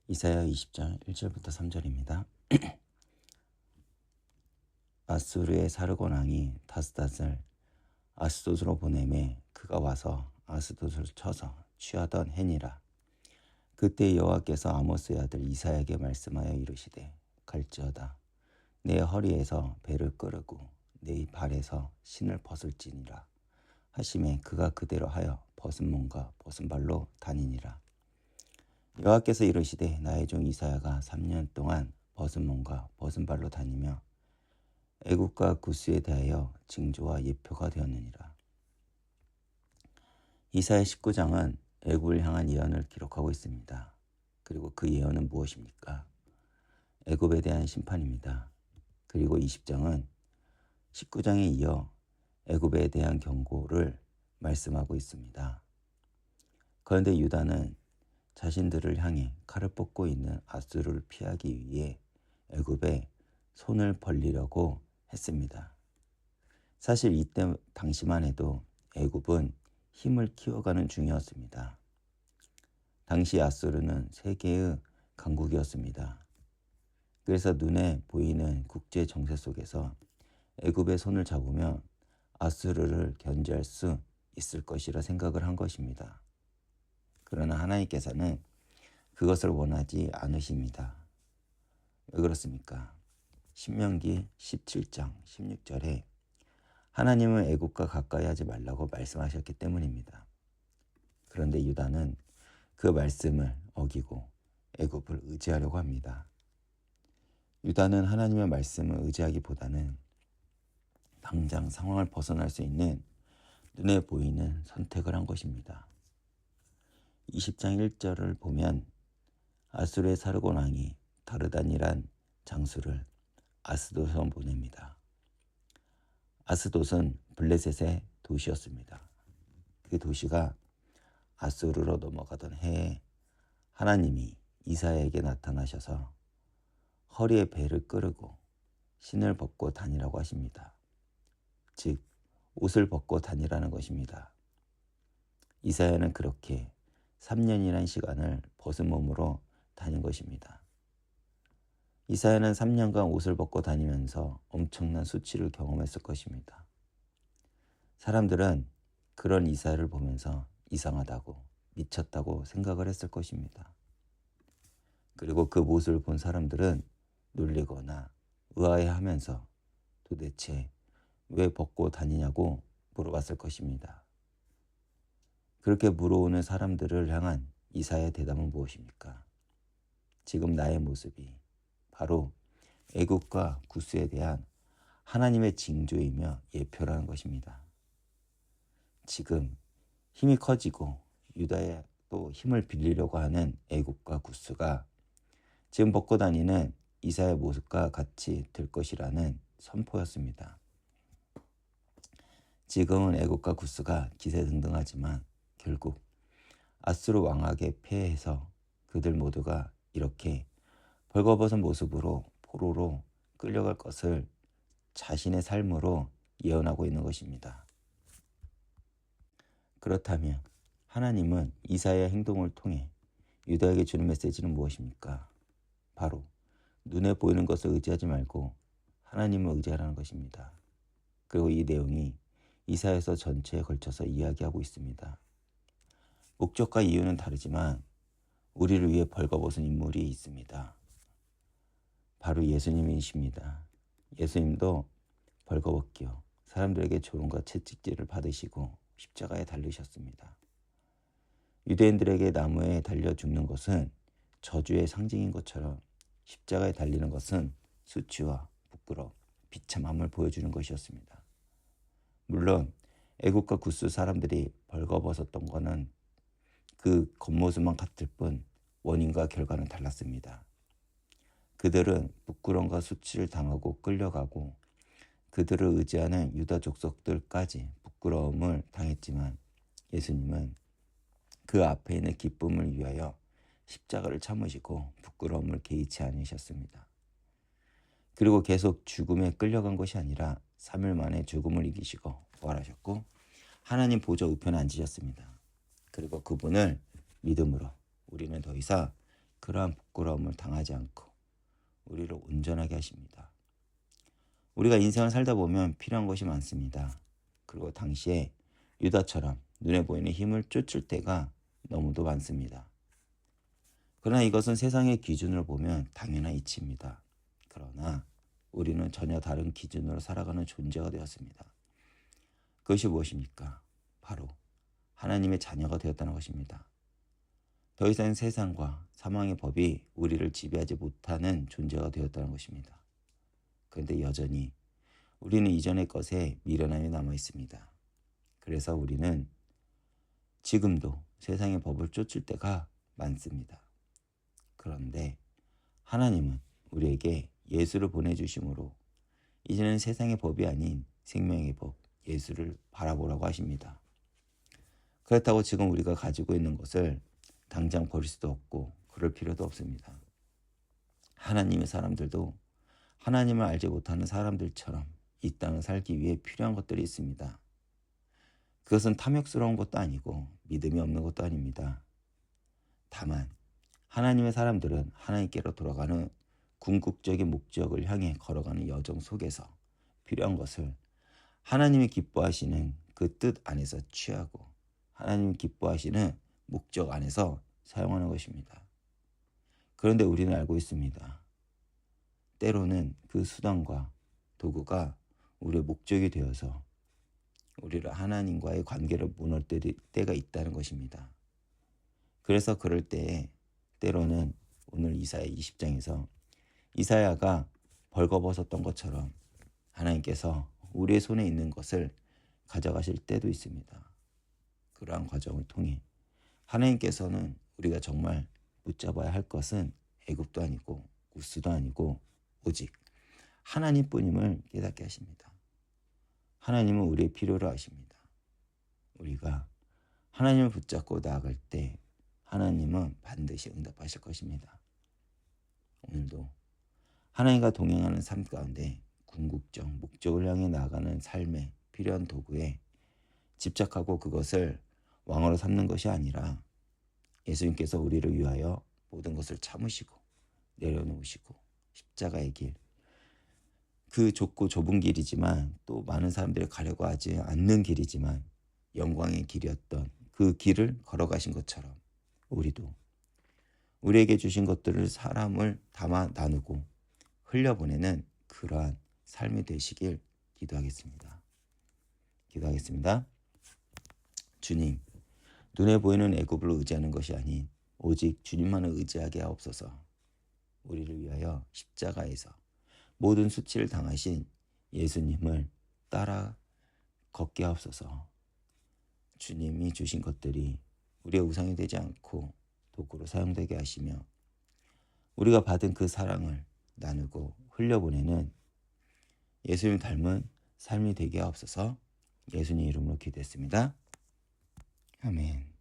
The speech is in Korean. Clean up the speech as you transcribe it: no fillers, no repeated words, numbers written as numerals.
이사야 20장 1절부터 3절입니다. 아수르의 사르곤 왕이 다스닷을 아스돗으로 보내매 그가 와서 아스돗을 쳐서 취하던 해니라. 그때 여호와께서 아모스의 아들 이사야에게 말씀하여 이르시되 갈지어다 내 허리에서 배를 끄르고 내 발에서 신을 벗을지니라 하시매 그가 그대로 하여 벗은 몸과 벗은 발로 다니니라. 여호와께서 이르시되 나의 종 이사야가 3년 동안 벗은 몸과 벗은 발로 다니며 애굽과 구스에 대하여 징조와 예표가 되었느니라. 이사야 19장은 애굽을 향한 예언을 기록하고 있습니다. 그리고 그 예언은 무엇입니까? 애굽에 대한 심판입니다. 그리고 20장은 19장에 이어 애굽에 대한 경고를 말씀하고 있습니다. 그런데 유다는 자신들을 향해 칼을 뽑고 있는 아수르를 피하기 위해 애굽에 손을 벌리려고 했습니다. 사실 이때 당시만 해도 애굽은 힘을 키워가는 중이었습니다. 당시 아수르는 세계의 강국이었습니다. 그래서 눈에 보이는 국제 정세 속에서 애굽의 손을 잡으면 아수르를 견제할 수 있을 것이라 생각을 한 것입니다. 그러나 하나님께서는 그것을 원하지 않으십니다. 왜 그렇습니까? 신명기 17장 16절에 하나님은 애굽과 가까이 하지 말라고 말씀하셨기 때문입니다. 그런데 유다는 그 말씀을 어기고 애굽을 의지하려고 합니다. 유다는 하나님의 말씀을 의지하기보다는 당장 상황을 벗어날 수 있는 눈에 보이는 선택을 한 것입니다. 20장 1절을 보면 아수르의 사르곤 왕이 다르단이란 장수를 아스돗으로 보냅니다. 아스돗은 블레셋의 도시였습니다. 그 도시가 아수르로 넘어가던 해에 하나님이 이사야에게 나타나셔서 허리에 배를 끄르고 신을 벗고 다니라고 하십니다. 즉 옷을 벗고 다니라는 것입니다. 이사야는 그렇게 3년이라는 시간을 벗은 몸으로 다닌 것입니다. 이사야는 3년간 옷을 벗고 다니면서 엄청난 수치를 경험했을 것입니다. 사람들은 그런 이사야를 보면서 이상하다고 미쳤다고 생각을 했을 것입니다. 그리고 그 모습을 본 사람들은 놀리거나 의아해하면서 도대체 왜 벗고 다니냐고 물어봤을 것입니다. 그렇게 물어오는 사람들을 향한 이사야의 대답은 무엇입니까? 지금 나의 모습이 바로 애굽과 구스에 대한 하나님의 징조이며 예표라는 것입니다. 지금 힘이 커지고 유다에 또 힘을 빌리려고 하는 애굽과 구스가 지금 벗고 다니는 이사야의 모습과 같이 될 것이라는 선포였습니다. 지금은 애굽과 구스가 기세등등하지만 결국 아수르 왕에게 패해서 그들 모두가 이렇게 벌거벗은 모습으로 포로로 끌려갈 것을 자신의 삶으로 예언하고 있는 것입니다. 그렇다면 하나님은 이사야의 행동을 통해 유다에게 주는 메시지는 무엇입니까? 바로 눈에 보이는 것을 의지하지 말고 하나님을 의지하라는 것입니다. 그리고 이 내용이 이사야서 전체에 걸쳐서 이야기하고 있습니다. 목적과 이유는 다르지만 우리를 위해 벌거벗은 인물이 있습니다. 바로 예수님이십니다. 예수님도 벌거벗겨 사람들에게 조롱과 채찍질을 받으시고 십자가에 달리셨습니다. 유대인들에게 나무에 달려 죽는 것은 저주의 상징인 것처럼 십자가에 달리는 것은 수치와 부끄러움, 비참함을 보여주는 것이었습니다. 물론 애국과 구스 사람들이 벌거벗었던 것은 그 겉모습만 같을 뿐 원인과 결과는 달랐습니다. 그들은 부끄러움과 수치를 당하고 끌려가고 그들을 의지하는 유다 족속들까지 부끄러움을 당했지만 예수님은 그 앞에 있는 기쁨을 위하여 십자가를 참으시고 부끄러움을 개의치 않으셨습니다. 그리고 계속 죽음에 끌려간 것이 아니라 3일 만에 죽음을 이기시고 부활하셨고 하나님 보좌 우편에 앉으셨습니다. 그리고 그분을 믿음으로 우리는 더 이상 그러한 부끄러움을 당하지 않고 우리를 온전하게 하십니다. 우리가 인생을 살다 보면 필요한 것이 많습니다. 그리고 당시에 유다처럼 눈에 보이는 힘을 쫓을 때가 너무도 많습니다. 그러나 이것은 세상의 기준으로 보면 당연한 이치입니다. 그러나 우리는 전혀 다른 기준으로 살아가는 존재가 되었습니다. 그것이 무엇입니까? 바로 하나님의 자녀가 되었다는 것입니다. 더 이상 세상과 사망의 법이 우리를 지배하지 못하는 존재가 되었다는 것입니다. 그런데 여전히 우리는 이전의 것에 미련함이 남아 있습니다. 그래서 우리는 지금도 세상의 법을 쫓을 때가 많습니다. 그런데 하나님은 우리에게 예수를 보내주심으로 이제는 세상의 법이 아닌 생명의 법, 예수를 바라보라고 하십니다. 그렇다고 지금 우리가 가지고 있는 것을 당장 버릴 수도 없고 그럴 필요도 없습니다. 하나님의 사람들도 하나님을 알지 못하는 사람들처럼 이 땅을 살기 위해 필요한 것들이 있습니다. 그것은 탐욕스러운 것도 아니고 믿음이 없는 것도 아닙니다. 다만 하나님의 사람들은 하나님께로 돌아가는 궁극적인 목적을 향해 걸어가는 여정 속에서 필요한 것을 하나님이 기뻐하시는 그 뜻 안에서 취하고 하나님이 기뻐하시는 목적 안에서 사용하는 것입니다. 그런데 우리는 알고 있습니다. 때로는 그 수단과 도구가 우리의 목적이 되어서 우리를 하나님과의 관계를 무너뜨릴 때가 있다는 것입니다. 그래서 그럴 때에 때로는 오늘 이사야 20장에서 이사야가 벌거벗었던 것처럼 하나님께서 우리의 손에 있는 것을 가져가실 때도 있습니다. 그러한 과정을 통해 하나님께서는 우리가 정말 붙잡아야 할 것은 애굽도 아니고 우스도 아니고 오직 하나님뿐임을 깨닫게 하십니다. 하나님은 우리의 필요로 하십니다. 우리가 하나님을 붙잡고 나아갈 때 하나님은 반드시 응답하실 것입니다. 오늘도 하나님과 동행하는 삶 가운데 궁극적 목적을 향해 나아가는 삶에 필요한 도구에 집착하고 그것을 왕으로 삼는 것이 아니라 예수님께서 우리를 위하여 모든 것을 참으시고 내려놓으시고 십자가의 길, 그 좁고 좁은 길이지만 또 많은 사람들이 가려고 하지 않는 길이지만 영광의 길이었던 그 길을 걸어가신 것처럼 우리도 우리에게 주신 것들을 사람을 담아 나누고 흘려보내는 그러한 삶이 되시길 기도하겠습니다. 주님, 눈에 보이는 애굽을 의지하는 것이 아닌 오직 주님만을 의지하게 하옵소서. 우리를 위하여 십자가에서 모든 수치를 당하신 예수님을 따라 걷게 하옵소서. 주님이 주신 것들이 우리의 우상이 되지 않고 도구로 사용되게 하시며 우리가 받은 그 사랑을 나누고 흘려보내는 예수님 닮은 삶이 되게 하옵소서. 예수님 이름으로 기도했습니다. 아멘.